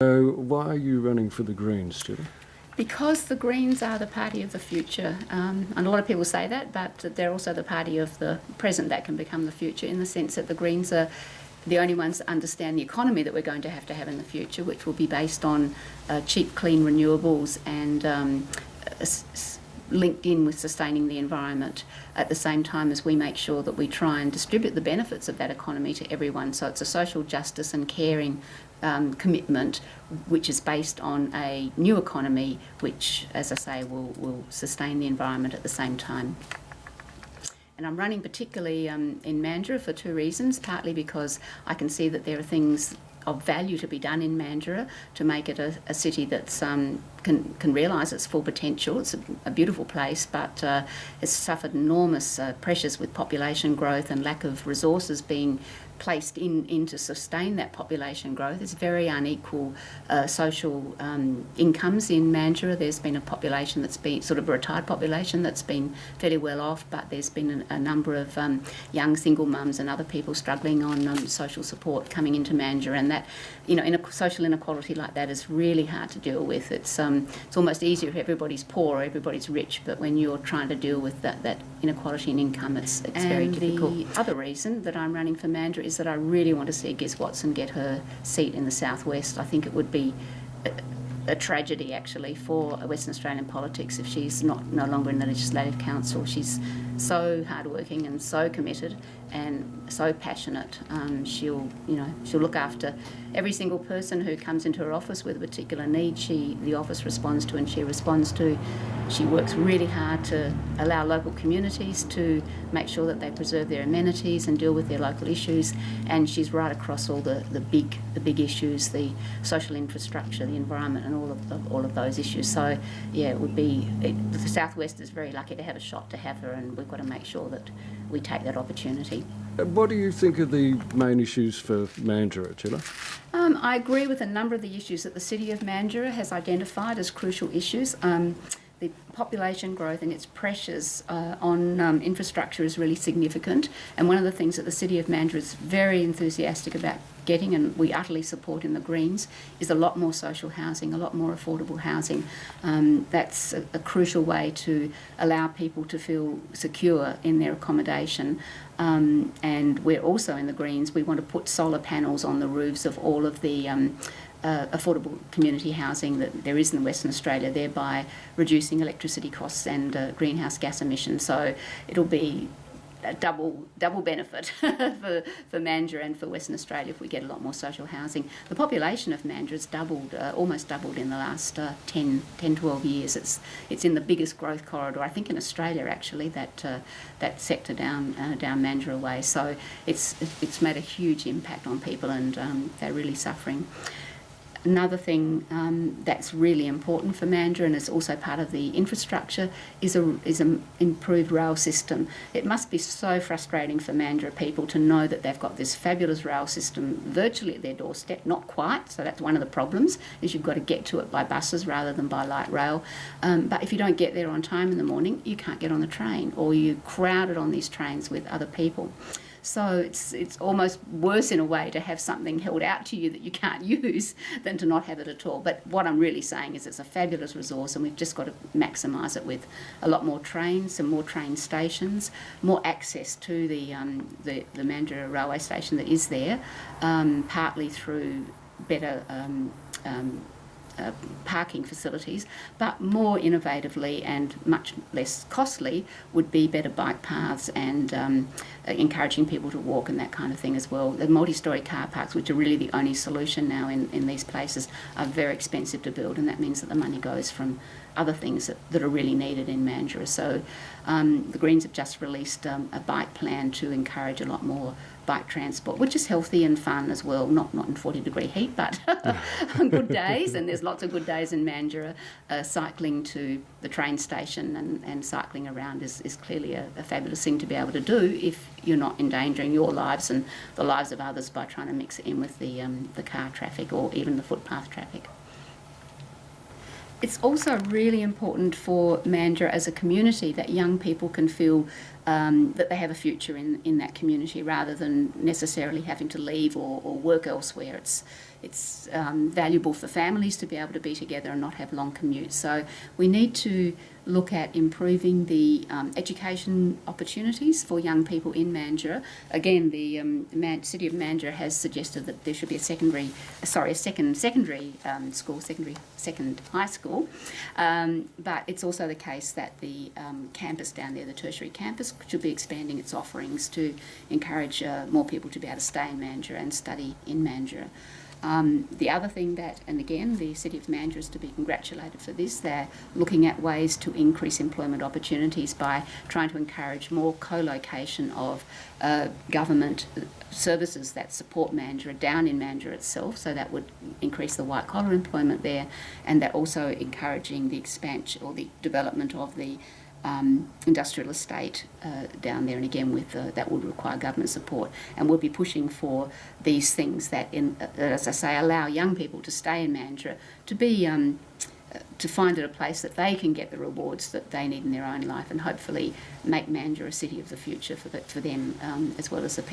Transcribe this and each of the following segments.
Why are you running for the Greens, Chilla? Because the Greens are the party of the future, and a lot of people say that, but they're also the party of the present that can become the future, in the sense that the Greens are the only ones that understand the economy that we're going to have in the future, which will be based on cheap, clean renewables and linked in with sustaining the environment, at the same time as we make sure that we try and distribute the benefits of that economy to everyone. So it's a social justice and caring commitment, which is based on a new economy, which, as I say, will sustain the environment at the same time. And I'm running particularly in Mandurah for two reasons, partly because I can see that there are things of value to be done in Mandurah to make it a city that's can realise its full potential. It's a beautiful place, but it's suffered enormous pressures with population growth and lack of resources being placed in to sustain that population growth. It's very unequal social incomes in Mandurah. There's been a population that's been sort of a retired population that's been fairly well off, but there's been a number of young single mums and other people struggling on social support coming into Mandurah, and that, you know, in a social inequality like that is really hard to deal with. It's almost easier if everybody's poor or everybody's rich, but when you're trying to deal with that inequality in income, it's very difficult. The other reason that I'm running for Mandurah is that I really want to see Giz Watson get her seat in the southwest. I think it would be a tragedy, actually, for Western Australian politics if she's no longer in the Legislative Council. She's so hardworking and so committed and so passionate. She'll look after every single person who comes into her office with a particular need. The office responds to, and she responds to. She works really hard to allow local communities to make sure that they preserve their amenities and deal with their local issues. And she's right across all the big issues, the social infrastructure, the environment, and all of those issues. So yeah, the Southwest is very lucky to have a shot to have her, and we've got to make sure that we take that opportunity. What do you think are the main issues for Mandurah, Chilla? I agree with a number of the issues that the City of Mandurah has identified as crucial issues. The population growth and its pressures on infrastructure is really significant, and one of the things that the City of Mandurah is very enthusiastic about getting, and we utterly support in the Greens, is a lot more social housing, a lot more affordable housing. That's a crucial way to allow people to feel secure in their accommodation. And we're also in the Greens, we want to put solar panels on the roofs of all of the affordable community housing that there is in Western Australia, thereby reducing electricity costs and greenhouse gas emissions. So it'll be a double benefit for Mandurah and for Western Australia if we get a lot more social housing. The population of Mandurah has doubled, almost doubled in the last 12 years. It's in the biggest growth corridor, I think, in Australia, actually, that sector down Mandurah way. So it's made a huge impact on people, and they're really suffering. Another thing that's really important for Mandurah, and is also part of the infrastructure, is an improved rail system. It must be so frustrating for Mandurah people to know that they've got this fabulous rail system virtually at their doorstep. Not quite, so that's one of the problems, is you've got to get to it by buses rather than by light rail. But if you don't get there on time in the morning, you can't get on the train, or you're crowded on these trains with other people. So it's almost worse in a way to have something held out to you that you can't use than to not have it at all. But what I'm really saying is it's a fabulous resource, and we've just got to maximise it with a lot more trains, some more train stations, more access to the Mandurah railway station that is there, partly through better parking facilities, but more innovatively and much less costly would be better bike paths and encouraging people to walk and that kind of thing as well. The multi-storey car parks, which are really the only solution now in these places, are very expensive to build, and that means that the money goes from other things that are really needed in Mandurah. So the Greens have just released a bike plan to encourage a lot more bike transport, which is healthy and fun as well, not in 40-degree heat, but on good days, and there's lots of good days in Mandurah. Cycling to the train station and cycling around is clearly a fabulous thing to be able to do if you're not endangering your lives and the lives of others by trying to mix it in with the car traffic or even the footpath traffic. It's also really important for Mandurah as a community that young people can feel that they have a future in that community rather than necessarily having to leave or work elsewhere. It's valuable for families to be able to be together and not have long commutes. So we need to look at improving the education opportunities for young people in Mandurah. Again, the City of Mandurah has suggested that there should be a second high school. But it's also the case that the campus down there, the tertiary campus, should be expanding its offerings to encourage more people to be able to stay in Mandurah and study in Mandurah. The other thing that, and again, the City of Mandurah is to be congratulated for this, they're looking at ways to increase employment opportunities by trying to encourage more co-location of government services that support Mandurah down in Mandurah itself, so that would increase the white-collar employment there, and that also encouraging the expansion or the development of the industrial estate down there, and again that would require government support, and we'll be pushing for these things that, as I say, allow young people to stay in Mandurah, to be to find it a place that they can get the rewards that they need in their own life, and hopefully make Mandurah a city of the future for them, as well as the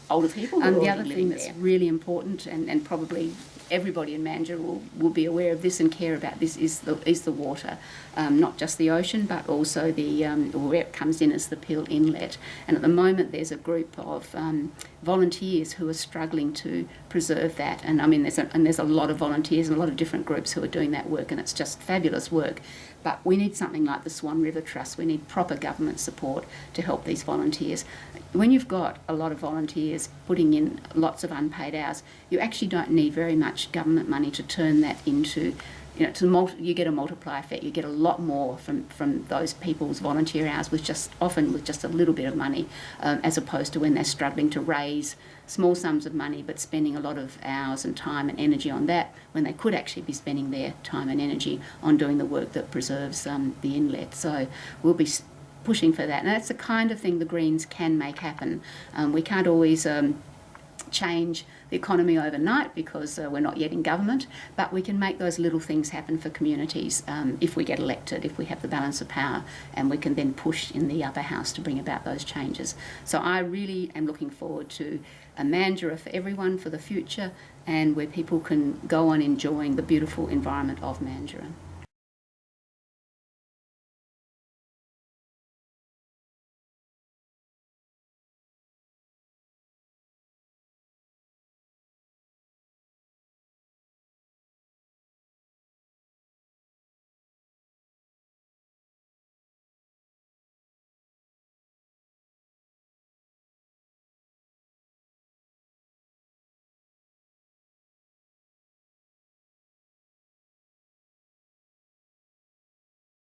older people. The other thing that's really important, and probably everybody in Mandurah will be aware of this and care about this, is the water, not just the ocean, but also where it comes in as the Peel Inlet. And at the moment, there's a group of volunteers who are struggling to preserve that. And I mean, there's a lot of volunteers and a lot of different groups who are doing that work, and it's just fabulous work. But we need something like the Swan River Trust. We need proper government support to help these volunteers. When you've got a lot of volunteers putting in lots of unpaid hours, you actually don't need very much government money to turn that into, you get a multiplier effect. You get a lot more from those people's volunteer hours often with just a little bit of money, as opposed to when they're struggling to raise small sums of money but spending a lot of hours and time and energy on that, when they could actually be spending their time and energy on doing the work that preserves the inlet. So we'll be pushing for that, and that's the kind of thing the Greens can make happen. We can't always change the economy overnight because we're not yet in government, but we can make those little things happen for communities if we get elected, if we have the balance of power, and we can then push in the upper house to bring about those changes. So I really am looking forward to a Mandurah for everyone for the future, and where people can go on enjoying the beautiful environment of Mandurah.